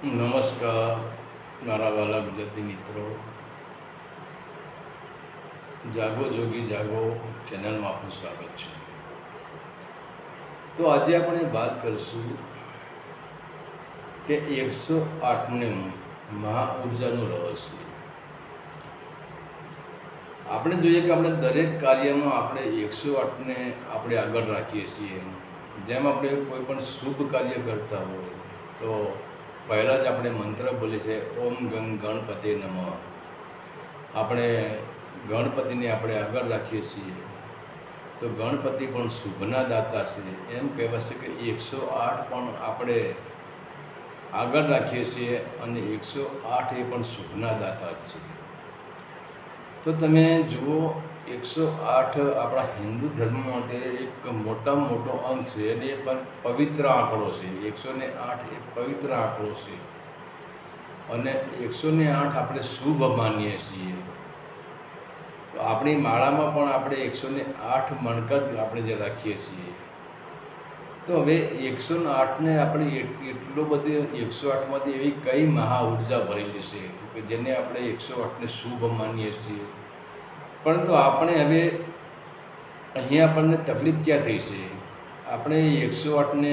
નમસ્કાર મારા વાલા ગુજરાતી મિત્રો, જાગો જોગી જાગો ચેનલમાં આપનું સ્વાગત છે. તો આજે આપણે વાત કરીશું કે 108ને મહાઉર્જાનું રહસ્ય. આપણે જોઈએ કે આપણે દરેક કાર્યમાં આપણે 108ને આપણે આગળ રાખીએ છીએ. જેમ આપણે કોઈ પણ શુભ કાર્ય કરતા હોય તો પહેલાં જ આપણે મંત્ર બોલીએ છીએ, ઓમ ગણપતિ નમઃ. આપણે ગણપતિને આપણે આગળ રાખીએ છીએ. તો ગણપતિ પણ શુભના દાતા છે. એમ કહેવાય છે કે 108 પણ આપણે આગળ રાખીએ છીએ અને 108 એ પણ શુભના દાતા જ છે. તો તમે જુઓ, 108 આપણા હિન્દુ ધર્મ માટે એક મોટામાં મોટો અંક છે અને એ પણ પવિત્ર આંકડો છે. 108 એ પવિત્ર આંકડો છે અને 108 આપણે શુભ માનીએ છીએ. તો આપણી માળામાં પણ આપણે 108 મણકા આપણે જે રાખીએ છીએ. તો હવે 108ને આપણે એટલો બધો 108માંથી એવી કઈ મહા ઉર્જા ભરેલી છે કે જેને આપણે 108ને શુભ માનીએ છીએ. પરંતુ આપણે હવે અહીંયા આપણને તકલીફ ક્યાં થઈ છે? આપણે 108ને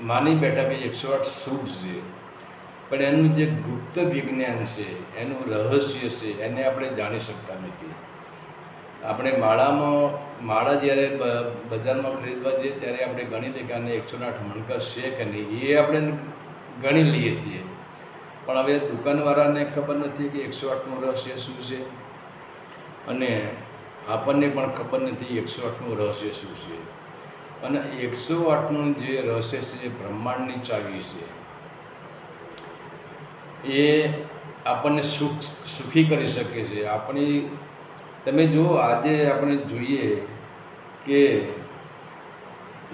માની બેઠા કે 108 શુભ છે, પણ એનું જે ગુપ્ત વિજ્ઞાન છે, એનું રહસ્ય છે, એને આપણે જાણી શકતા નથી. આપણે માળા જ્યારે બજારમાં ખરીદવા જઈએ ત્યારે આપણે ગણી લઈએ કે આને 108 મણકા છે કે નહીં, એ આપણે ગણી લઈએ છીએ. પણ હવે દુકાનવાળાને ખબર નથી કે 108નું રહસ્ય શું છે અને આપણને પણ ખબર નથી 108નું રહસ્ય શું છે. અને 108નું જે રહસ્ય છે એ બ્રહ્માંડની ચાવી છે. એ આપણને સુખી કરી શકે છે. તમે જો આજે આપણે જોઈએ કે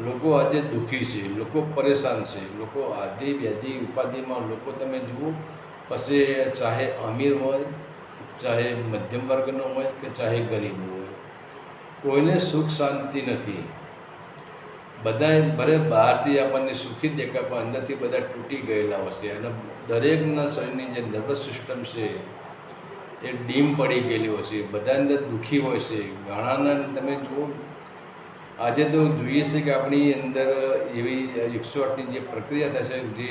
લોકો આજે દુઃખી છે, લોકો પરેશાન છે, લોકો આદિ વ્યાધિ ઉપાધિમાં લોકો તમે જુઓ, પછી ચાહે અમીર હોય, ચાહે મધ્યમ વર્ગનો હોય કે ચાહે ગરીબ હોય, કોઈને સુખ શાંતિ નથી. બધા ભલે બહારથી આપણને સુખી દેખાય પણ અંદરથી બધા તૂટી ગયેલા હશે અને દરેકના શરીરની જે નર્વસ સિસ્ટમ છે એ ડીમ પડી ગયેલી હોય છે. બધા અંદર દુઃખી હોય છે. ઘણાના તમે જુઓ, આજે તો જોઈએ છે કે આપણી અંદર એવી 108ની જે પ્રક્રિયા થશે, જે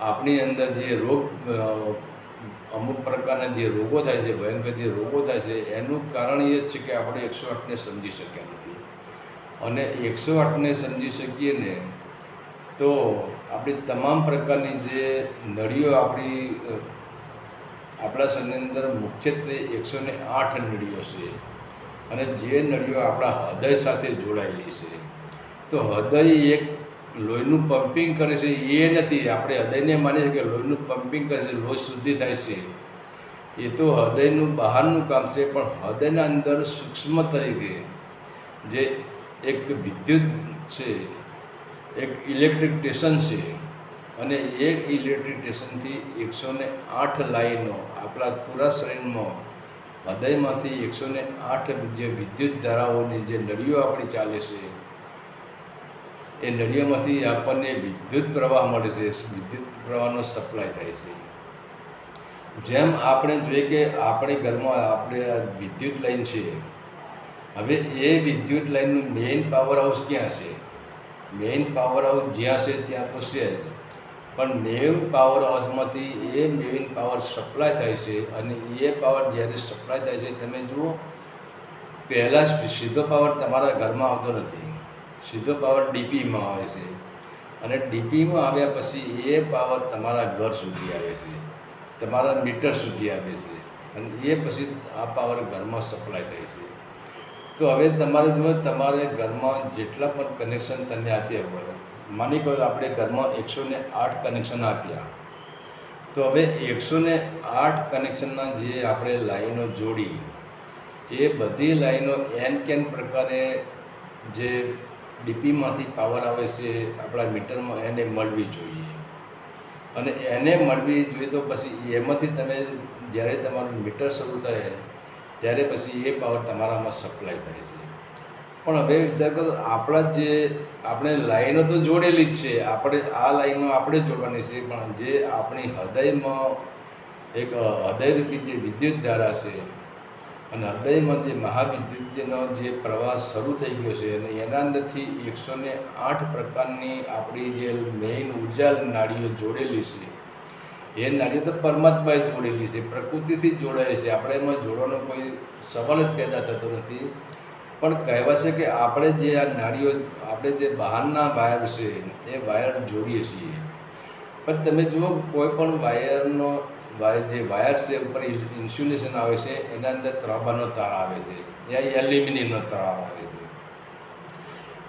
આપણી અંદર જે રોગ, અમુક પ્રકારના જે રોગો થાય છે, ભયંકર જે રોગો થાય છે, એનું કારણ એ જ છે કે આપણે 108ને સમજી શક્યા નથી. અને 108ને સમજી શકીએ ને તો આપણી તમામ પ્રકારની જે નળીઓ આપણા શરીરની અંદર મુખ્યત્વે 108 નળીઓ છે અને જે નળીઓ આપણા હૃદય સાથે જોડાયેલી છે. તો હૃદય એક લોહીનું પમ્પિંગ કરે છે એ નથી, આપણે હૃદયને માનીએ છીએ કે લોહીનું પમ્પિંગ કરે છે, લોહી શુદ્ધિ થાય છે, એ તો હૃદયનું બહારનું કામ છે. પણ હૃદયના અંદર સૂક્ષ્મ તરીકે જે એક વિદ્યુત છે, એક ઇલેક્ટ્રિક સ્ટેશન છે અને એ ઇલેક્ટ્રિક સ્ટેશનથી 108 લાઈનો આપણા પૂરા શરીરમાં હૃદયમાંથી 108 જે વિદ્યુત ધારાઓની જે નળીઓ આપણી ચાલે છે, એ નળીઓમાંથી આપણને વિદ્યુત પ્રવાહ મળે છે, વિદ્યુત પ્રવાહનો સપ્લાય થાય છે. જેમ આપણે જોઈએ કે આપણે ઘરમાં આપણે વિદ્યુત લાઈન છે, હવે એ વિદ્યુત લાઈનનું મેઇન પાવર હાઉસ ક્યાં છે? મેઇન પાવર હાઉસ જ્યાં છે ત્યાં તો છે જ, પણ મેઇન પાવર હાઉસમાંથી એ મેઇન પાવર સપ્લાય થાય છે અને એ પાવર જ્યારે સપ્લાય થાય છે, તમે જુઓ, પહેલાં સીધો પાવર તમારા ઘરમાં આવતો નથી, સીધો પાવર ડીપીમાં આવે છે અને ડીપીમાં આવ્યા પછી એ પાવર તમારા ઘર સુધી આવે છે, તમારા મીટર સુધી આવે છે અને એ પછી આ પાવર ઘરમાં સપ્લાય થાય છે. તો હવે તમારે ઘરમાં જેટલા પણ કનેક્શન તમે આપ્યા હોય, માની કહો આપણે ઘરમાં 108 કનેક્શન આપ્યા, તો હવે 108 કનેક્શનના જે આપણે લાઈનો જોડી, એ બધી લાઈનો એન પ્રકારે જે ડીપીમાંથી પાવર આવે છે આપણા મીટરમાં, એને મળવી જોઈએ. અને એને મળવી જોઈએ તો પછી એમાંથી તમે જ્યારે તમારું મીટર શરૂ થાય ત્યારે પછી એ પાવર તમારામાં સપ્લાય થાય છે. પણ હવે વિચાર કરો, આપણા જે આપણે લાઈનો તો જોડેલી જ છે, આપણે આ લાઈનો આપણે જોડવાની છે, પણ જે આપણી હૃદયમાં એક હૃદયરૂપી જે વિદ્યુત ધારા છે અને હૃદયમાં જે મહાવિદ્યુતનો જે પ્રવાહ શરૂ થઈ ગયો છે અને એના અંદરથી 108 પ્રકારની આપણી જે મેઇન ઉર્જા નાડીઓ જોડેલી છે, એ નાડીઓ તો પરમાત્માએ જોડેલી છે, પ્રકૃતિથી જ જોડાયેલી છે. આપણે એમાં જોડવાનો કોઈ સવાલ જ પેદા થતો નથી. પણ કહેવાય છે કે આપણે જે આ નાડીઓ, આપણે જે બહારના વાયર છે એ વાયર જોડીએ છીએ. પણ તમે જુઓ, કોઈ પણ વાયરનો જે વાયર છે ઉપર ઇન્સ્યુલેશન આવે છે, એના અંદર ત્રાંબાનો તાર આવે છે યા એલ્યુમિનિયમનો તાર આવે છે.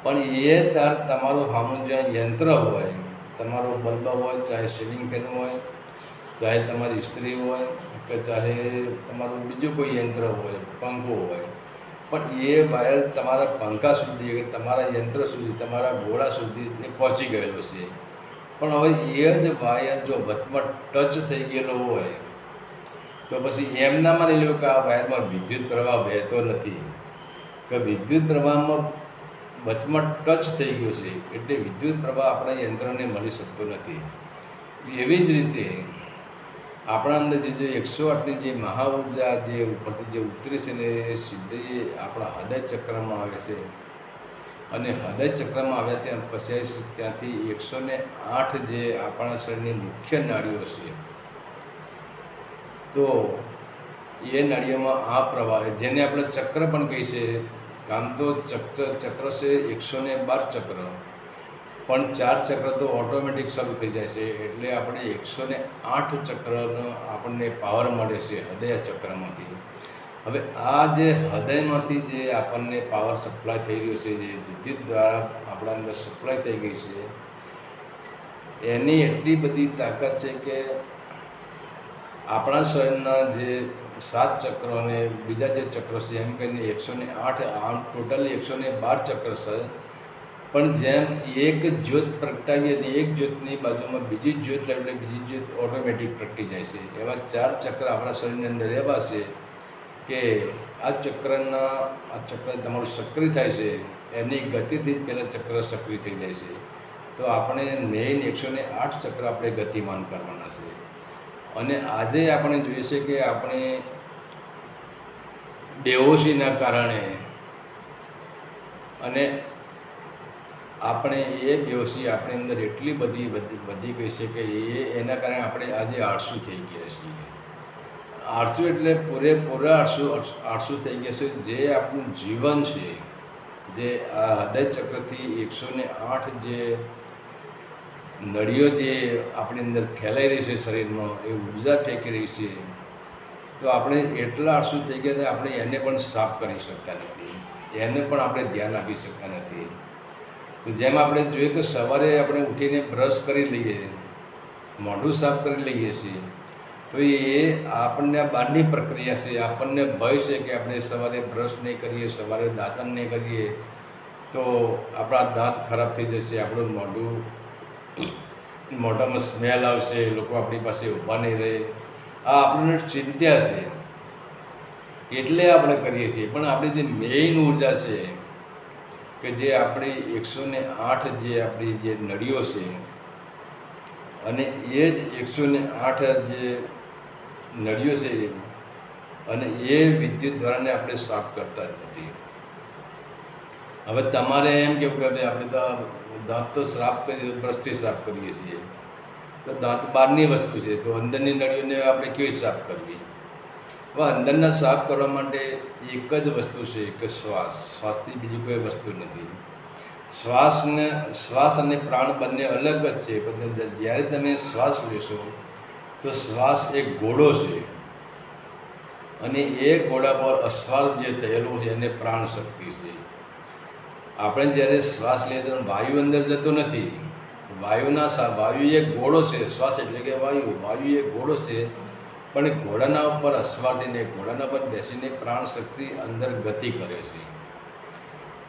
પણ એ તાર તમારું સામું જે યંત્ર હોય, તમારો બલ્બ હોય, ચાહે સીલિંગ ફેન હોય, ચાહે તમારી ઇસ્ત્રી હોય, કે ચાહે તમારું બીજું કોઈ યંત્ર હોય, પંખો હોય, પણ એ વાયર તમારા પંખા સુધી, તમારા યંત્ર સુધી, તમારા ઘોડા સુધી એ પહોંચી ગયેલો છે. પણ હવે એ જ વાયર જો વચમાં ટચ થઈ ગયેલો હોય તો પછી એમ ના માની લો કે આ વાયરમાં વિદ્યુત પ્રવાહ વહેતો નથી, કે વિદ્યુત પ્રવાહમાં વચમાં ટચ થઈ ગયો છે એટલે વિદ્યુત પ્રવાહ આપણા યંત્રને મળી શકતો નથી. એવી જ રીતે આપણા અંદર જે 108ની જે મહાઉર્જા જે ઉપરથી જે ઉતરી છે ને એ સીધી આપણા હૃદય ચક્રમાં આવે છે અને હૃદય ચક્રમાં આવ્યા ત્યાં પછી ત્યાંથી 108 જે આપણા શરીરની મુખ્ય નાડીઓ છે, તો એ નાડીઓમાં આ પ્રવાહ, જેને આપણે ચક્ર પણ કહીએ છીએ, કામ તો ચક્ર છે 112 ચક્ર, પણ 4 ચક્ર તો ઓટોમેટિક શરૂ થઈ જાય છે. એટલે આપણે 108 ચક્રનો આપણને પાવર મળે છે હૃદય ચક્રમાંથી. હવે આ જે હૃદયમાંથી જે આપણને પાવર સપ્લાય થઈ રહ્યો છે, જે વિદ્યુત દ્વારા આપણા અંદર સપ્લાય થઈ ગઈ છે, એની એટલી બધી તાકાત છે કે આપણા શરીરના જે 7 ચક્રો અને બીજા જે ચક્રો છે એમ કરીને 108, આમ ટોટલી 112 ચક્ર છે. પણ જેમ એક જ્યોત પ્રગટાવીએ અને એક જ્યોતની બાજુમાં બીજી જ્યોત લાવીએ એટલે બીજી જ્યોત ઓટોમેટિક પ્રગટી જાય છે, એવા 4 ચક્ર આપણા શરીરની અંદર એવા છે કે આ ચક્ર તમારું સક્રિય થાય છે, એની ગતિથી જ પહેલાં ચક્ર સક્રિય થઈ જાય છે. તો આપણે મેઇન 108 ચક્ર આપણે ગતિમાન કરવાના છે. અને આજે આપણે જોઈએ છે કે આપણે બેહોશીના કારણે અને આપણે એ બેહોશી આપણી અંદર એટલી બધી વધી ગઈ છે કે એના કારણે આપણે આજે આળસુ થઈ ગયા છીએ. આળસુ એટલે પૂરેપૂરા આળસુ થઈ ગયા છે. જે આપણું જીવન છે, જે આ હૃદય ચક્રથી 108 જે નળીઓ જે આપણી અંદર ફેલાઈ રહી છે શરીરમાં, એ ઉર્જા ફેંકી રહી છે, તો આપણે એટલા આળસુ થઈ ગયા કે આપણે એને પણ સાફ કરી શકતા નથી, એને પણ આપણે ધ્યાન આપી શકતા નથી. તો જેમ આપણે જોઈએ કે સવારે આપણે ઉઠીને બ્રશ કરી લઈએ, મોઢું સાફ કરી લઈએ છીએ, તો એ આપણને બહારની પ્રક્રિયા છે. આપણને ભય છે કે આપણે સવારે બ્રશ નહીં કરીએ, સવારે દાંતણ નહીં કરીએ તો આપણા દાંત ખરાબ થઈ જશે, આપણું મોઢામાં સ્મેલ આવશે, લોકો આપણી પાસે ઊભા નહીં રહે. આ આપણને ચિંતા છે એટલે આપણે કરીએ છીએ. પણ આપણી જે મેઇન ઉર્જા છે કે જે આપણી 108 જે આપણી જે નળીઓ છે, અને એ જ 108 જે નળીઓ છે અને એ વિદ્યુત દ્વારાને આપણે સાફ કરતા જ નથી. હવે તમારે એમ કેવું કે આપણે તો દાંત તો સાફ કરીએ, બ્રશથી સાફ કરીએ છીએ, તો દાંત બહારની વસ્તુ છે, તો અંદરની નળીઓને આપણે કેવી સાફ કરવી? હવે અંદરના સાફ કરવા માટે એક જ વસ્તુ છે કે શ્વાસથી બીજી કોઈ વસ્તુ નથી. શ્વાસ અને પ્રાણ બંને અલગ જ છે, પણ જ્યારે તમે શ્વાસ લેશો તો શ્વાસ એક ઘોડો છે અને એ ઘોડા પર અશ્વાસ જે થયેલો છે એને પ્રાણ શક્તિ છે. આપણે જ્યારે શ્વાસ લઈએ તો વાયુ અંદર જતો નથી. વાયુ એક ઘોડો છે. શ્વાસ એટલે કે વાયુ એક ઘોડો છે, પણ ઘોડાના ઉપર અશ્વાદીને, ઘોડાના પર બેસીને પ્રાણ શક્તિ અંદર ગતિ કરે છે.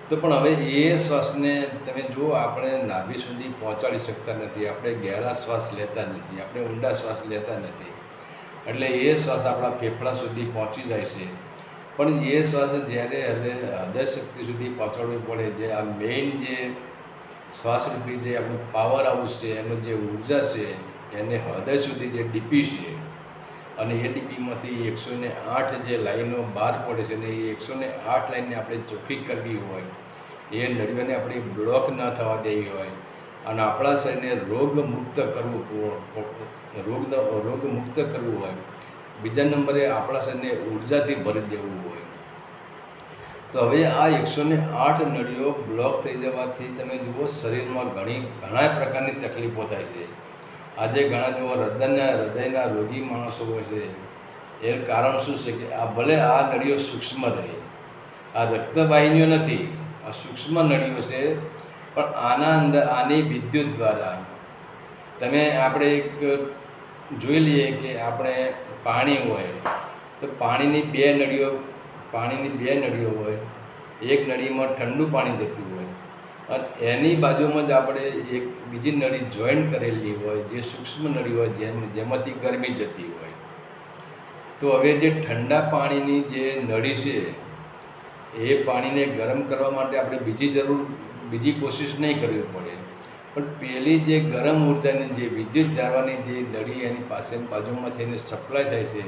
તો પણ હવે એ શ્વાસને તમે જુઓ, આપણે નાભી સુધી પહોંચાડી શકતા નથી. આપણે ગહેરા શ્વાસ લેતા નથી, આપણે ઊંડા શ્વાસ લેતા નથી, એટલે એ શ્વાસ આપણા ફેફડા સુધી પહોંચી જાય છે, પણ એ શ્વાસ જ્યારે હૃદય શક્તિ સુધી પહોંચાડવું પડે, જે આ મેઇન જે શ્વાસરૂપી જે આપણું પાવર હાઉસ છે, એનું જે ઉર્જા છે, એને હૃદય સુધી જે ડીપી છે, અને એ ડીપીમાંથી 108 જે લાઈનો બહાર પડે છે, અને એ 108 લાઈનને આપણે ચોખ્ખી કરવી હોય, એ નળીઓને આપણે બ્લોક ન થવા દેવી હોય, અને આપણા શરીરને રોગમુક્ત કરવું હોય, બીજા નંબરે આપણા શરીરને ઉર્જાથી ભરી દેવું હોય, તો હવે આ 108 નળીઓ બ્લોક થઈ જવાથી તમે જુઓ શરીરમાં ઘણા પ્રકારની તકલીફો થાય છે. આજે ઘણા જુઓ હૃદયના રોગી માણસો હોય છે. એ કારણ શું છે કે આ ભલે આ નળીઓ સૂક્ષ્મ રહે, આ રક્તવાહિનીઓ નથી, આ સૂક્ષ્મ નળીઓ છે, પણ આના અંદર આની વિદ્યુત દ્વારા આપણે એક જોઈ લઈએ કે આપણે પાણી હોય તો પાણીની બે નળીઓ હોય. એક નળીમાં ઠંડુ પાણી જતું હોય, અને એની બાજુમાં જ આપણે એક બીજી નળી જોઈન્ટ કરેલી હોય, જે સૂક્ષ્મ નળી હોય, જેમાંથી ગરમી જતી હોય. તો હવે જે ઠંડા પાણીની જે નળી છે, એ પાણીને ગરમ કરવા માટે આપણે બીજી કોશિશ નહીં કરવી પડે, પણ પેલી જે ગરમ ઉર્જાની જે વિદ્યુત ધારવાની જે નળી એની પાસે બાજુમાંથી એને સપ્લાય થાય છે,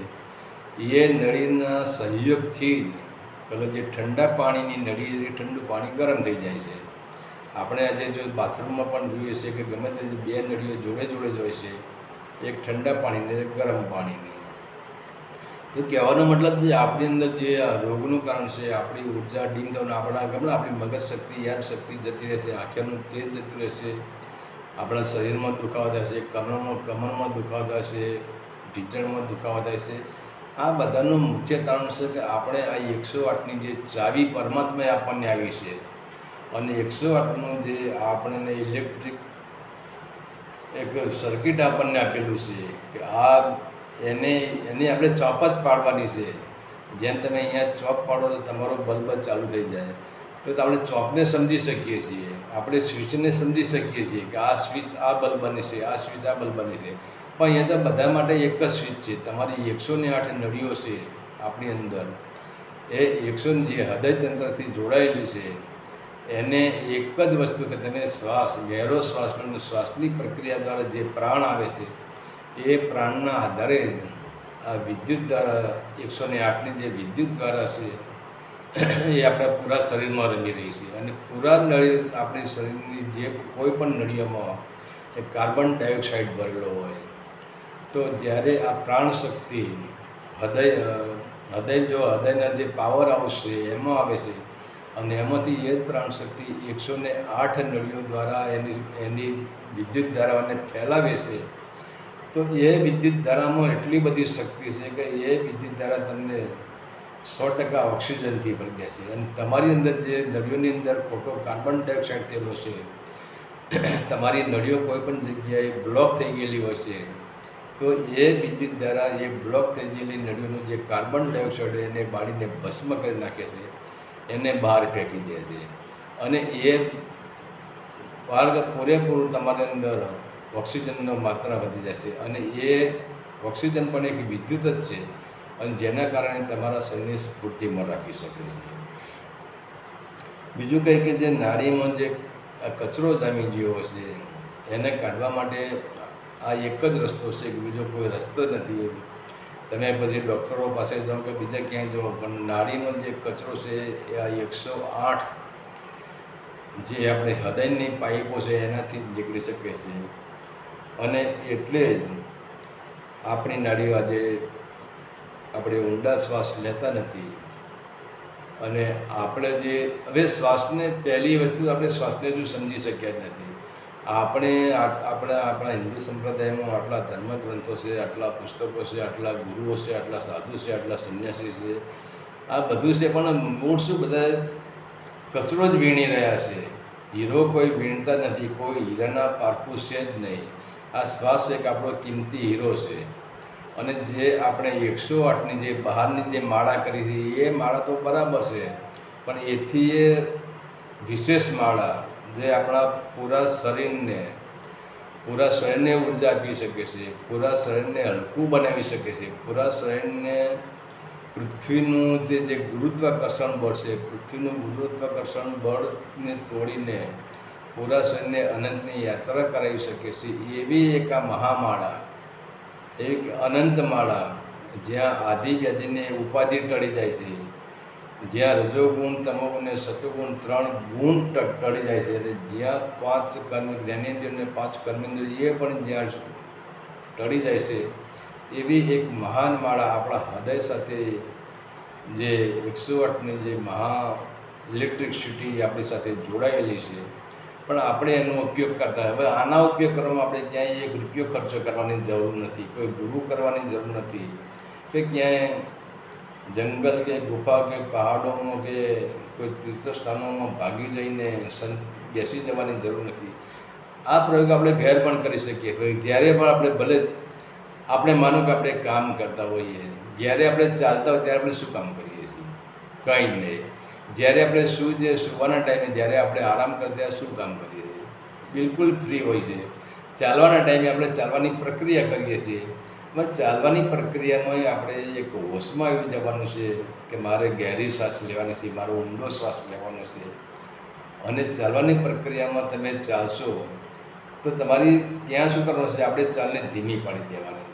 એ નળીના સહયોગથી પેલો જે ઠંડા પાણીની નળી, એ ઠંડુ પાણી ગરમ થઈ જાય છે. આપણે આજે જો બાથરૂમમાં પણ જોઈએ છે કે ગમે તે બે નળીઓ જોડે જ હોય છે, એક ઠંડા પાણીની, એક ગરમ પાણીની. તો કહેવાનો મતલબ જે આપણી અંદર જે રોગનું કારણ છે, આપણી ઉર્જા ડીમ થવાનું, આપણી મગજ શક્તિ, યાદ શક્તિ જતી રહેશે, આંખોનું તેજ જતું રહેશે, આપણા શરીરમાં દુખાવો થાય છે, કમરમાં દુખાવો થાય છે, ઢીંચણમાં દુખાવો થાય છે. આ બધાનું મુખ્ય કારણ છે કે આપણે આ 108ની જે ચાવી પરમાત્માએ આપણને આવી છે, અને 108નું જે આપણને ઇલેક્ટ્રિક એક સર્કિટ આપણને આપેલું છે કે એની આપણે ચોપ જ પાડવાની છે. જેમ તમે અહીંયા ચોપ પાડો તો તમારો બલ્બ ચાલુ થઈ જાય, તો આપણે ચોપને સમજી શકીએ છીએ, આપણે સ્વિચને સમજી શકીએ છીએ કે આ સ્વિચ આ બલ્બની છે, આ સ્વિચ આ બલ્બની છે. પણ અહીંયા તો બધા માટે એક જ સ્વિચ છે. તમારી 108 નળીઓ છે આપણી અંદર, એ જે હૃદયતંત્રથી જોડાયેલી છે, એને એક જ વસ્તુ કે તમે ગહેરો શ્વાસ લો, શ્વાસની પ્રક્રિયા દ્વારા જે પ્રાણ આવે છે, એ પ્રાણના આધારે આ વિદ્યુત દ્વારા 108ની જે વિદ્યુત દ્વારા છે, એ આપણા પૂરા શરીરમાં રમી રહી છે. અને પૂરા નળી આપણી શરીરની જે કોઈ પણ નળીઓમાં એ કાર્બન ડાયોક્સાઇડ ભરેલો હોય, તો જ્યારે આ પ્રાણ શક્તિ હૃદયના જે પાવર હાઉસ છે એમાં આવે છે, અને એમાંથી એ જ પ્રાણ શક્તિ 108 નળીઓ દ્વારા એની વિદ્યુત ધારાઓને ફેલાવે છે. તો એ વિદ્યુત ધારામાં એટલી બધી શક્તિ છે કે એ વિદ્યુત ધારા તમને 100% ઓક્સિજનથી ભરી દેશે, અને તમારી અંદર જે નળીઓની અંદર ખોટો કાર્બન ડાયોક્સાઇડ થયેલો છે, તમારી નળીઓ કોઈ પણ જગ્યાએ બ્લોક થઈ ગયેલી હોય છે, તો એ વિદ્યુત ધારા એ બ્લોક થઈ ગયેલી નળીઓનું જે કાર્બન ડાયોક્સાઇડ એને બાળીને ભસ્મ કરી નાખે છે, એને બહાર ફેંકી દે છે. અને એ પૂરેપૂરું તમારી અંદર ઓક્સિજનનો માત્રા વધી જશે, અને એ ઓક્સિજન પણ એક વિદ્યુત જ છે, અને જેના કારણે તમારા શરીરને સ્ફૂર્તિમાં રાખી શકે છે. બીજું કંઈ કે જે નાડીમાં જે કચરો જામી ગયો છે, એને કાઢવા માટે આ એક જ રસ્તો છે, કે બીજો કોઈ રસ્તો નથી. તમે પછી ડૉક્ટરો પાસે જાઓ કે બીજા ક્યાંય જાઓ, પણ નાડીનો જે કચરો છે એ આ 108 જે આપણે હૃદયની પાઇપો છે એનાથી જ નીકળી શકે છે. અને એટલે જ આપણી નાડીઓ આજે આપણે ઊંડા શ્વાસ લેતા નથી, અને આપણે જે હવે શ્વાસને પહેલી વસ્તુ આપણે શ્વાસને હજુ સમજી શક્યા જ નથી. આપણા હિન્દુ સંપ્રદાયમાં આટલા ધર્મગ્રંથો છે, આટલા પુસ્તકો છે, આટલા ગુરુઓ છે, આટલા સાધુ છે, આટલા સંન્યાસી છે, આ બધું છે, પણ મૂળ શું બધા કચરો જ વીણી રહ્યા છે. હીરો કોઈ વીણતા નથી, કોઈ હીરાના પારખું છે જ નહીં. આ શ્વાસ એક આપણો કિંમતી હીરો છે, અને જે આપણે 108ની જે બહારની જે માળા કરી છે, એ માળા તો બરાબર છે, પણ એથી એ વિશેષ માળા જે આપણા પૂરા શરીરને ઉર્જા આપી શકે છે, પૂરા શરીરને હલકું બનાવી શકે છે, પૂરા શરીરને પૃથ્વીનું જે ગુરુત્વાકર્ષણ બળ છે, પૃથ્વીનું ગુરુત્વાકર્ષણ બળને તોડીને પૂરા શરીરને અનંતની યાત્રા કરાવી શકે છે. એવી એક આ મહામાળા, એક અનંતમાળા, જ્યાં આદિ વ્યાધિને ઉપાધિ ટળી જાય છે, જ્યાં રજોગુણ, તમોગુણ અને સતોગુણ 3 ગુણ ટળી જાય છે, અને જ્યાં 5 કર્મ જ્ઞાનેન્દ્રિય અને 5 કર્મેન્દ્રિય એ પણ જ્યાં ટળી જાય છે, એવી એક મહાન માળા આપણા હૃદય સાથે જે 108ની જે મહા ઇલેક્ટ્રિસિટી આપણી સાથે જોડાયેલી છે, પણ આપણે એનો ઉપયોગ કરતા. હવે આના ઉપયોગ કરવામાં આપણે ક્યાંય 1 રૂપિયો ખર્ચો કરવાની જરૂર નથી, કોઈ ગુરુ કરવાની જરૂર નથી, કે ક્યાંય જંગલ કે ગુફા કે પહાડોમાં કે કોઈ તીર્થસ્થાનોમાં ભાગી જઈને બેસી જવાની જરૂર નથી. આ પ્રયોગ આપણે ઘેર પણ કરી શકીએ. જ્યારે પણ આપણે ભલે આપણે માનો કે આપણે કામ કરતા હોઈએ, જ્યારે આપણે ચાલતા હોય ત્યારે આપણે શું કામ કરીએ છીએ? કંઈ નહીં. જ્યારે આપણે સુવાના ટાઈમે જ્યારે આપણે આરામ કરતા ત્યારે શું કામ કરીએ છીએ? બિલકુલ ફ્રી હોય છે. ચાલવાના ટાઈમે આપણે ચાલવાની પ્રક્રિયા કરીએ છીએ. ચાલવાની પ્રક્રિયામાં આપણે એક હોશમાં આવી જવાનું છે કે મારે ગહેરી શ્વાસ લેવાની છે, મારો ઊંડો શ્વાસ લેવાનો છે. અને ચાલવાની પ્રક્રિયામાં તમે ચાલશો તો તમારી ત્યાં શું કરવાનું છે? આપણે ચાલને ધીમી પાડી દેવાની છે.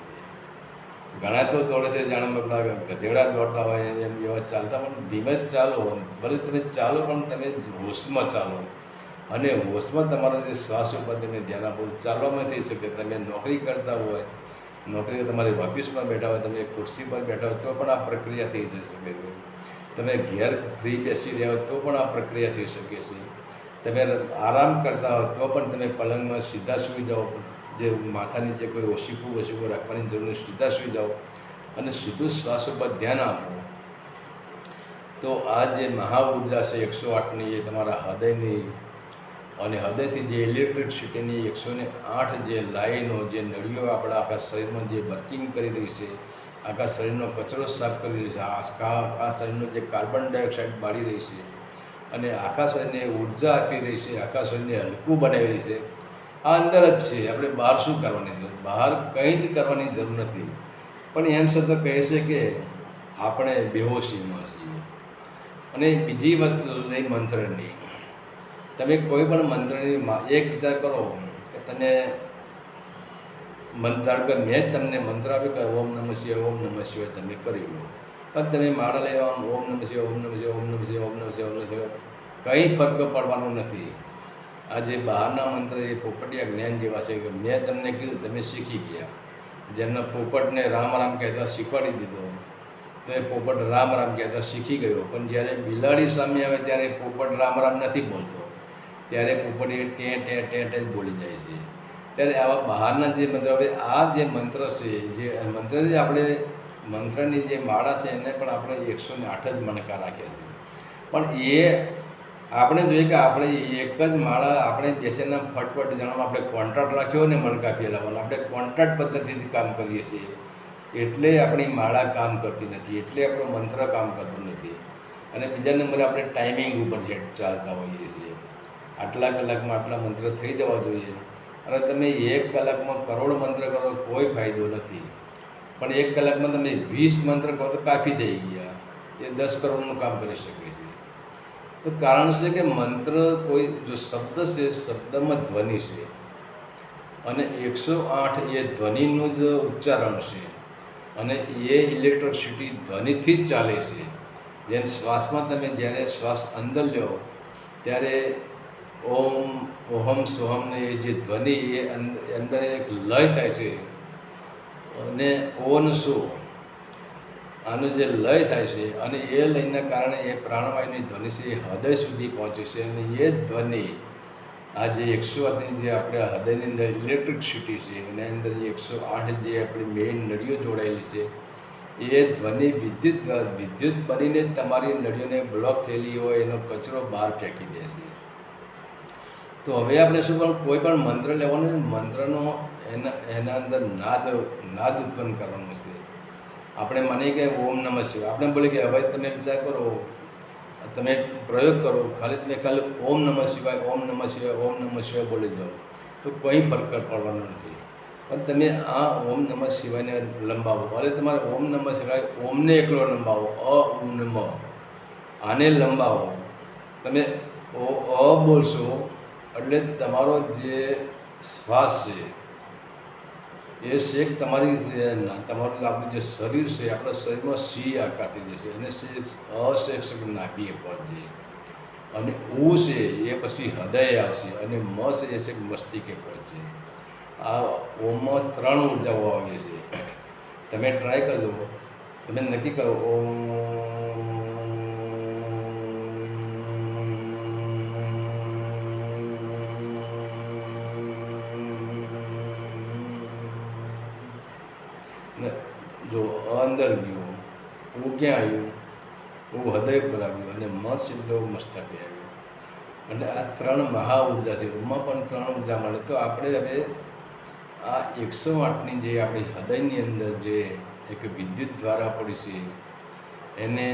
ઘણા તો દોડે છે, જાણે પેલા ગધેડા દોડતા હોય એમ એવા ચાલતા, પણ ધીમે જ ચાલો. ભલે તમે ચાલો પણ તમે હોશમાં ચાલો, અને હોશમાં તમારા જે શ્વાસ ઉપર તમે ધ્યાન આપો. ચાલવામાં થઈ શકે, તમે નોકરી કરતા હોય, નોકરી તમારી ઓફિસમાં બેઠા હોય, તમે ખુરશી પર બેઠા હોય તો પણ આ પ્રક્રિયા થઈ શકે. તમે ઘેર ફ્રી બેસી રહ્યા હોય તો પણ આ પ્રક્રિયા થઈ શકે છે. તમે આરામ કરતા હોય તો પણ તમે પલંગમાં સીધા સૂઈ જાઓ, જે માથા નીચે કોઈ ઓશીકું રાખવાની જરૂર નહીં, સીધા સૂઈ જાઓ અને સીધું શ્વાસ ઉપર ધ્યાન આપો. તો આ જે મહાઉર્જા છે 108ની, એ તમારા હૃદયની, અને હૃદયથી જે ઇલેક્ટ્રિસિટીની 108 જે લાઈનો, જે નળીઓ આપણા આખા શરીરમાં જે વર્કિંગ કરી રહી છે, આખા શરીરનો કચરો સાફ કરી રહી છે, આખા શરીરનો જે કાર્બન ડાયોક્સાઇડ બાળી રહી છે, અને આખા શરીરને ઉર્જા આપી રહી છે, આખા શરીરને હલકું બનાવી રહી છે. આ અંદર જ છે. આપણે બહાર શું કરવાની જરૂર? બહાર કંઈ જ કરવાની જરૂર નથી. પણ એમ છતાં કહે છે કે આપણે બેહોશીમાં છીએ. અને બીજી વાત રહી મંત્રની. તમે કોઈ પણ મંત્રની એક વિચાર કરો કે તને ધારો કે મેં તમને મંત્ર આપ્યો કે ઓમ નમઃ શિવાય, ઓમ નમઃ શિવાય, તમે કરી લો. પણ તમે માળા લઈ આવવાનું ઓમ નમઃ શિવાય, ઓમ નમઃ શિવાય, ઓમ નમઃ શિવાય, ઓમ નમઃ શિવાય, ઓમ નમઃ શિવાય, કંઈ ફરક પડવાનો નથી. આ જે બહારના મંત્ર એ પોપટિયા જ્ઞાન જેવા છે કે મેં તમને કીધું, તમે શીખી ગયા. જેમના પોપટને રામ રામ કહેતા શીખવાડી દીધો, તો એ પોપટ રામ રામ કહેતા શીખી ગયો. પણ જ્યારે બિલાડી સામે આવે ત્યારે પોપટ રામ રામ નથી બોલતો, ત્યારે પોપટ એ ટેં બોલી જાય છે. ત્યારે આવા બહારના જે મંત્ર, હવે આ જે મંત્ર છે, જે મંત્રની આપણે મંત્રની જે માળા છે એને પણ આપણે 108 જ મણકા રાખ્યા છે. પણ એ આપણે જોઈએ કે આપણે એક જ માળા આપણે દેશના ફટફટ જાણવા આપણે કોન્ટ્રાક્ટ રાખ્યો ને મણકા ફેરવવાનો, આપણે કોન્ટ્રાક્ટ પદ્ધતિથી કામ કરીએ છીએ. એટલે આપણી માળા કામ કરતી નથી, એટલે આપણો મંત્ર કામ કરતો નથી. અને બીજા નંબરે આપણે ટાઈમિંગ ઉપર ચાલતા હોઈએ છીએ. આટલા કલાકમાં આટલા મંત્ર થઈ જવા જોઈએ. અને તમે 1 કલાકમાં કરોડ મંત્ર કરો કોઈ ફાયદો નથી. પણ 1 કલાકમાં તમે 20 મંત્ર કરો તો કાફી થઈ ગયા. એ 10 કરોડનું કામ કરી શકે છે. તો કારણ છે કે મંત્ર કોઈ જો શબ્દ છે, શબ્દમાં ધ્વનિ છે, અને 108 એ ધ્વનિનું જ ઉચ્ચારણ છે, અને એ ઇલેક્ટ્રિસિટી ધ્વનિથી જ ચાલે છે. જેમ શ્વાસમાં તમે જ્યારે શ્વાસ અંદર લો ત્યારે ઓમ ઓહમ સોહમને એ જે ધ્વનિ એ અંદર એક લય થાય છે, અને ઓન સો આનો જે લય થાય છે, અને એ લયના કારણે એ પ્રાણવાયુની ધ્વનિ છે એ હૃદય સુધી પહોંચે છે. અને એ ધ્વનિ આ જે 108ની જે આપણે હૃદયની અંદર ઇલેક્ટ્રિસિટી છે, એની અંદર જે 108 જે આપણી મેઇન નળીઓ જોડાયેલી છે, એ ધ્વનિ વિદ્યુત બનીને તમારી નળીઓને બ્લોક થયેલી હોય એનો કચરો બહાર ફેંકી દે છે. તો હવે આપણે શું કરવું? કોઈ પણ મંત્ર લેવાનો, મંત્રનો એના અંદર નાદ ઉત્પન્ન કરવાનો છે. આપણે માનીએ કે ઓમ નમઃ શિવાય, આપણે બોલીએ કે હવે તમે વિચાર કરો, તમે પ્રયોગ કરો, ખાલી ઓમ નમઃ શિવાય, ઓમ નમઃ શિવાય, ઓમ નમઃ શિવાય બોલી જાઓ, તો કોઈ ફરક પડવાનો નથી. પણ તમે આ ઓમ નમઃ શિવાયને લંબાવો. અને તમારે ઓમ નમઃ શિવાય ઓમને એકલો લંબાવો, અ ઉ ને મ, આને લંબાવો. તમે અ બોલશો એટલે તમારો જે શ્વાસ છે એ શેક તમારું આપણું જે શરીર છે, આપણા શરીરમાં સી આકારથી જશે, અને શેક નાભીએ પહોંચે, અને ઉ છે એ પછી હૃદય આવશે, અને મ છે એ શેક મસ્તિષ્કે પહોંચે. આ ઓમમાં 3 ઉર્જાઓ આવે છે. તમે ટ્રાય કરજો, તમે નક્કી કરો ઓમ. જો અંદર ગયું, હું ક્યાં આવ્યું, હું હૃદય પર આવ્યું, અને સીધો મસ્તકે આવ્યું. અને આ 3 મહા ઉર્જા છે. ઉમાં પણ 3 ઉર્જા મળે. તો આપણે હવે આ 108ની જે આપણી હૃદયની અંદર જે એક વિદ્યુત દ્વારા પડી છે, એને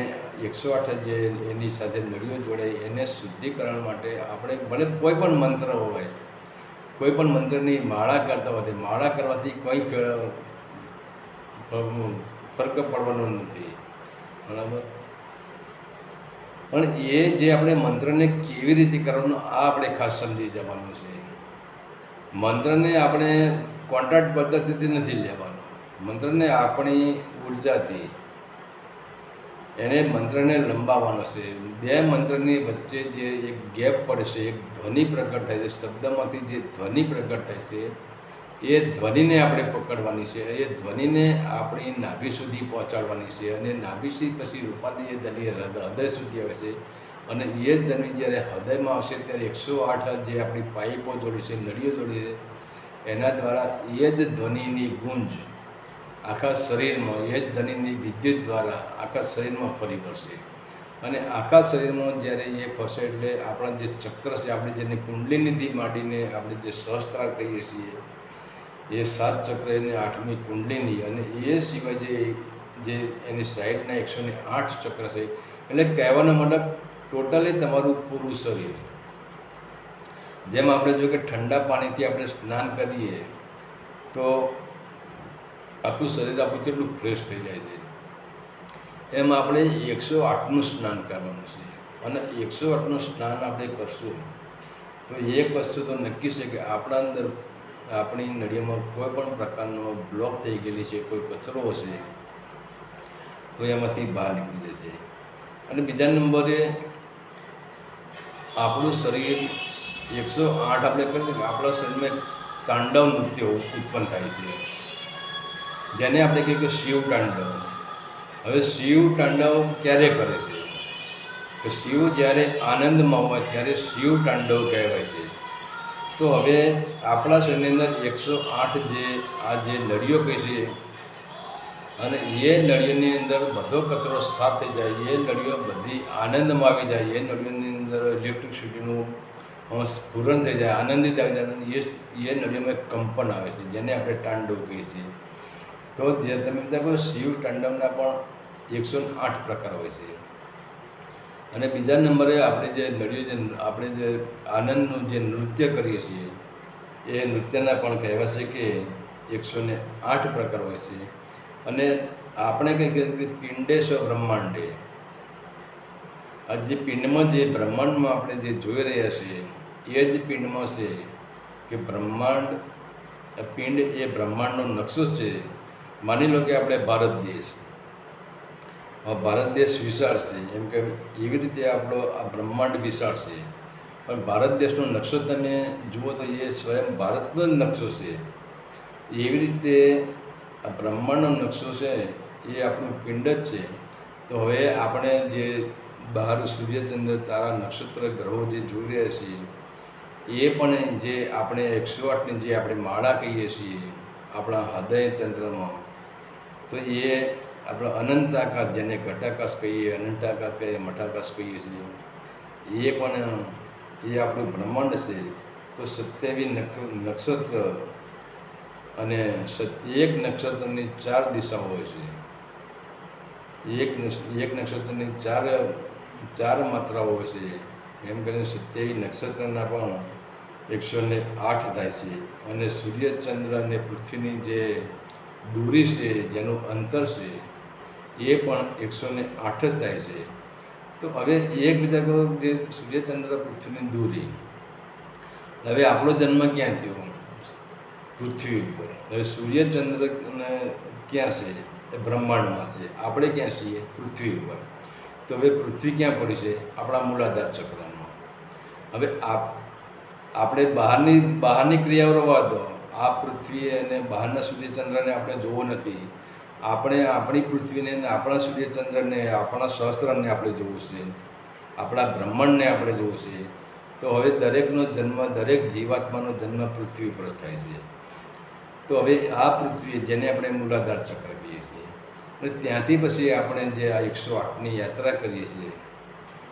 108 જે એની સાથે નળીઓ જોડાય, એને શુદ્ધિકરણ માટે આપણે ભલે કોઈ પણ મંત્ર હોય, કોઈ પણ મંત્રની માળા કરતા હોય, માળા કરવાથી કોઈ ફરક પડવાનો નથી, બરાબર. પણ એ જે આપણે મંત્રને કેવી રીતે કરવાનું, આ આપણે ખાસ સમજી જવાનું છે. મંત્રને આપણે કોન્ટ્રાક્ટ પદ્ધતિથી નથી લેવાનો. મંત્રને આપણી ઉર્જાથી એને મંત્રને લંબાવવાનો છે. 2 મંત્રની વચ્ચે જે એક ગેપ પડશે, એક ધ્વનિ પ્રગટ થાય છે, શબ્દમાંથી જે ધ્વનિ પ્રગટ થાય છે, એ ધ્વનિને આપણે પકડવાની છે. એ ધ્વનિને આપણી નાભી સુધી પહોંચાડવાની છે, અને નાભીથી પછી રૂપાંતરીય ધ્વનિ હૃદય સુધી આવે છે. અને એ જ ધ્વનિ જ્યારે હૃદયમાં આવશે ત્યારે 108 જે આપણી પાઇપો જોડી છે, નળીઓ જોડી છે, એના દ્વારા એ જ ધ્વનિની ગુંજ આખા શરીરમાં, એ જ ધ્વનિની વિદ્યુત દ્વારા આખા શરીરમાં ફરી વળશે. અને આખા શરીરમાં જ્યારે એ ફરશે એટલે આપણા જે ચક્ર છે, આપણે જેને કુંડલિનીથી માંડીને આપણે જે સહસ્ત્રાર કહીએ છીએ, એ 7 ચક્ર, એને 8મી કુંડલિની, અને એ સિવાય જે એની સાઈડના 108 ચક્ર છે. એટલે કહેવાનો મતલબ ટોટલી તમારું પૂરું શરીર, જેમ આપણે જો કે ઠંડા પાણીથી આપણે સ્નાન કરીએ તો આખું શરીર આપણું કેટલું ફ્રેશ થઈ જાય છે, એમ આપણે 108નું સ્નાન કરવાનું છે. અને 108નું સ્નાન આપણે કરશું તો એક વસ્તુ તો નક્કી છે કે આપણા અંદર, આપણી નળીઓમાં કોઈ પણ પ્રકારનો બ્લોક થઈ ગયેલી છે, કોઈ કચરો હશે તો એમાંથી બહાર નીકળી જશે. અને બીજા નંબરે આપણું શરીર 108 આપણે કરીએ કે આપણા શરીરમાં તાંડવ નૃત્ય ઉત્પન્ન થાય છે, જેને આપણે કહીએ કે શિવ તાંડવ. હવે શિવ તાંડવ ક્યારે કરે છે? કે શિવ જ્યારે આનંદમાં હોય ત્યારે શિવ તાંડવ કહેવાય છે. તો હવે આપણા શરીરની અંદર 108 જે નળીઓ કહી છે, અને એ નળીઓની અંદર બધો કચરો સાફ થઈ જાય, એ નળીઓ બધી આનંદમાં આવી જાય, એ નળીઓની અંદર ઇલેક્ટ્રિસિટીનું સ્ફુરણ થઈ જાય, આનંદિત આવી જાય, એ નળીઓમાં કંપન આવે છે, જેને આપણે તાંડવ કહીએ છીએ. તો જે તમે વિચારો શિવ તાંડવના પણ 108 પ્રકાર હોય છે. અને બીજા નંબરે આપણે જે નળીઓ, આપણે જે આનંદનું જે નૃત્ય કરીએ છીએ, એ નૃત્યના પણ કહેવાય છે કે 108 પ્રકાર હોય છે. અને આપણે કંઈ કહીએ કે પિંડેશ બ્રહ્માંડે, આ જે પિંડમાં, જે બ્રહ્માંડમાં આપણે જે જોઈ રહ્યા છીએ, એ જ પિંડમાં છે કે બ્રહ્માંડ, પિંડ એ બ્રહ્માંડનો નકશો છે. માની લો કે આપણે ભારત દેશ, ભારત દેશ વિશાળ છે, એમ કે એવી રીતે આપણો આ બ્રહ્માંડ વિશાળ છે. પણ ભારત દેશનો નકશો તમે જુઓ તો એ સ્વયં ભારતનો જ નકશો છે. એવી રીતે આ બ્રહ્માંડનો નકશો છે એ આપણું પિંડ જ છે. તો હવે આપણે જે બહાર સૂર્યચંદ્ર, તારા, નક્ષત્ર, ગ્રહો જે જોઈ રહ્યા છીએ, એ પણ જે આપણે 108ની જે આપણે માળા કહીએ છીએ આપણા હૃદય તંત્રમાં, તો એ આપણે અનંતાકાશ, જેને ઘટાકાશ કહીએ, અનંતાકાશ કહીએ, મઠાકાશ કહીએ છીએ, એ પણ એ આપણું બ્રહ્માંડ છે. તો 27 નક્ષત્ર, અને એક નક્ષત્રની 4 દિશાઓ હોય છે. એક નક્ષત્રની 4 માત્રાઓ હોય છે. એમ કરીને 27 નક્ષત્રના પણ 108 થાય છે અને સૂર્ય ચંદ્ર અને પૃથ્વીની જે દૂરી છે, જેનું અંતર છે, એ પણ 108 જ થાય છે. તો હવે એક વિચાર કરો, જે સૂર્યચંદ્ર પૃથ્વીની દૂરી, હવે આપણો જન્મ ક્યાં થયો? પૃથ્વી ઉપર. હવે સૂર્યચંદ્ર ક્યાં છે? એ બ્રહ્માંડમાં છે. આપણે ક્યાં છીએ? પૃથ્વી ઉપર. તો હવે પૃથ્વી ક્યાં પડી છે? આપણા મૂલાધાર ચક્રમાં. હવે આપણે બહારની ક્રિયાઓ રવા દો. આ પૃથ્વી અને બહારના સૂર્યચંદ્રને આપણે જોવો નથી. આપણે આપણી પૃથ્વીને, આપણા સૂર્યચંદ્રને, આપણા સહસ્ત્રને આપણે જોવું છે, આપણા બ્રહ્માંડને આપણે જોવું છે. તો હવે દરેકનો જન્મ, દરેક જીવાત્માનો જન્મ પૃથ્વી પર થાય છે. તો હવે આ પૃથ્વી, જેને આપણે મૂલાધાર ચક્ર કહીએ છીએ, અને ત્યાંથી પછી આપણે જે આ 108ની યાત્રા કરીએ છીએ,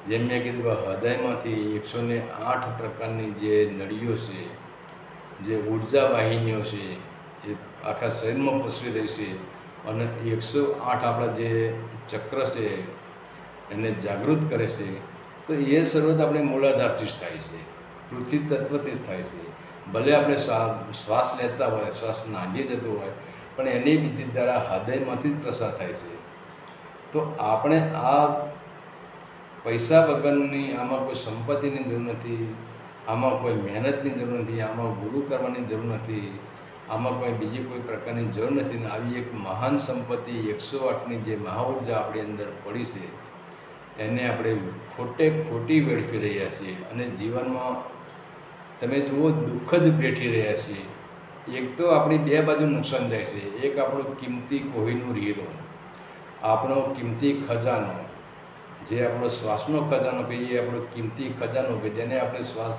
જેમ મેં કીધું, હૃદયમાંથી 108 પ્રકારની જે નળીઓ છે, જે ઉર્જા વાહિનીઓ છે, એ આખા શરીરમાં પસરી રહી છે. અને 108 આપણા જે ચક્ર છે એને જાગૃત કરે છે. તો એ શરૂઆત આપણે મૂલાધારથી જ થાય છે, પૃથ્વી તત્વથી જ થાય છે. ભલે આપણે શ્વાસ લેતા હોય, શ્વાસ નાગી જતો હોય, પણ એની વિધિ દ્વારા હૃદયમાંથી જ પ્રસાર થાય છે. તો આપણે આ પૈસા વગરની, આમાં કોઈ સંપત્તિની જરૂર નથી, આમાં કોઈ મહેનતની જરૂર નથી, આમાં ગુરુ કરવાની જરૂર નથી, આમાં કોઈ બીજી કોઈ પ્રકારની જરૂર નથી. ને આવી એક મહાન સંપત્તિ 108ની જે મહાઉર્જા આપણી અંદર પડી છે, એને આપણે ખોટી વેડફી રહ્યા છીએ. અને જીવનમાં તમે જુઓ, દુઃખ જ વેઠી રહ્યા છીએ. એક તો આપણી બે બાજુ નુકસાન જાય છે. એક આપણો કિંમતી કોહિનૂર હીરો, આપણો કિંમતી ખજાનો, જે આપણો શ્વાસનો ખજાનો કહીએ, આપણો કિંમતી ખજાનો કે જેને આપણે શ્વાસ,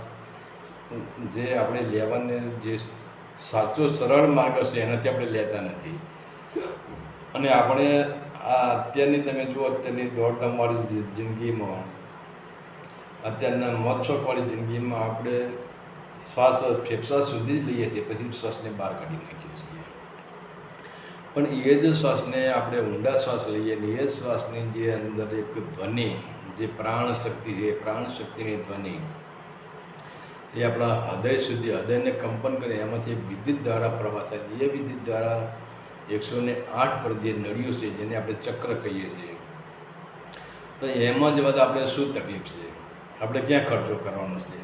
જે આપણે લેવાને જે સાચો સરળ માર્ગ છે, એનાથી આપણે લેતા નથી. અને આપણે આ અત્યારની, તમે જુઓ, અત્યારની દોડધામવાળી જિંદગીમાં, અત્યારના મોજશોખવાળી જિંદગીમાં આપણે શ્વાસ ફેફસા સુધી જ લઈએ છીએ, પછી શ્વાસને બહાર કાઢી નાખીએ છીએ. પણ એ જ શ્વાસને આપણે ઊંડા શ્વાસ લઈએ ને, એ શ્વાસની જે અંદર એક ધ્વનિ, જે પ્રાણ શક્તિ છે, એ પ્રાણ શક્તિની ધ્વનિ એ આપણા હૃદય સુધી, હૃદયને કંપન કરે, એમાંથી વિદ્યુત દ્વારા પ્રવાહ થાય. એ વિદ્યુત દ્વારા 108 પર જે નળીઓ છે, જેને આપણે ચક્ર કહીએ છીએ, તો એમાં જવા આપણે શું તકલીફ છે? આપણે ક્યાં ખર્ચો કરવાનો છે?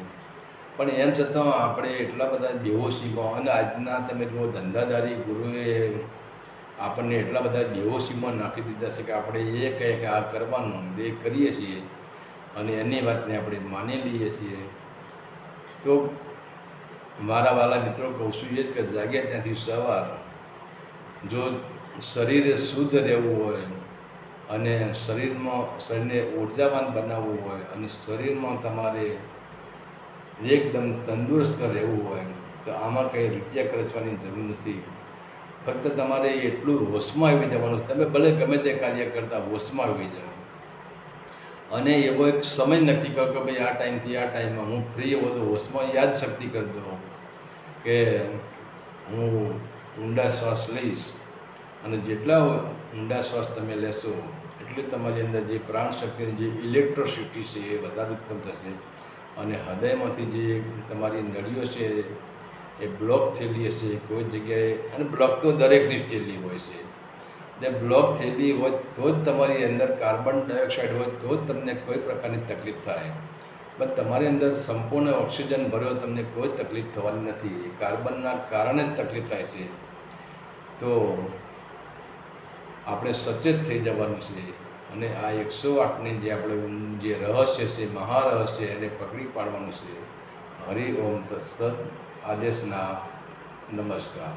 પણ એમ છતાં આપણે એટલા બધા બેહોશીમાં, અને આજના તમે જુઓ, ધંધાદારી ગુરુએ આપણને એટલા બધા બેહોશીમાં નાખી દીધા છે કે આપણે એ કહે કે આ કરવાનું, એ કરીએ છીએ, અને એની વાતને આપણે માની લઈએ છીએ. તો મારા વાલા મિત્રો, કહું છું એ જ કે જાગ્યા ત્યાંથી સવાર, જો શરીરે શુદ્ધ રહેવું હોય અને શરીરને ઉર્જાવાન બનાવવું હોય, અને શરીરમાં તમારે એકદમ તંદુરસ્ત રહેવું હોય, તો આમાં કંઈ રૂપિયા ખર્ચવાની જરૂર નથી. ફક્ત તમારે એટલું હોશમાં આવી જવાનું. તમે ભલે ગમે તે કાર્ય કરતા હોશમાં આવી જાઓ, અને એવો એક સમય નક્કી કરો કે ભાઈ આ ટાઈમથી આ ટાઈમમાં હું ફ્રી હોઉં, તો હોશમાં યાદશક્તિ કરી દો કે હું ઊંડા શ્વાસ લઈશ. અને જેટલા ઊંડા શ્વાસ તમે લેશો, એટલી તમારી અંદર જે પ્રાણ શક્તિની જે ઇલેક્ટ્રોસિટી છે, એ વધારે ઉત્પન્ન થશે. અને હૃદયમાંથી જે તમારી નળીઓ છે, એ બ્લોક થયેલી હશે કોઈ જગ્યાએ, અને બ્લોક તો દરેકની જ થયેલી હોય છે. ને બ્લોક થયેલી હોય તો જ તમારી અંદર કાર્બન ડાયોક્સાઇડ હોય તો જ તમને કોઈ પ્રકારની તકલીફ થાય. પણ તમારી અંદર સંપૂર્ણ ઓક્સિજન ભર્યો, તમને કોઈ તકલીફ થવાની નથી. કાર્બનના કારણે જ તકલીફ થાય છે. તો આપણે સચેત થઈ જવાનું છે, અને આ 108ની જે આપણે જે રહસ્ય છે, મહારહસ્ય, એને પકડી પાડવાનું છે. હરિ ઓમ તત્સત. આદેશના નમસ્કાર.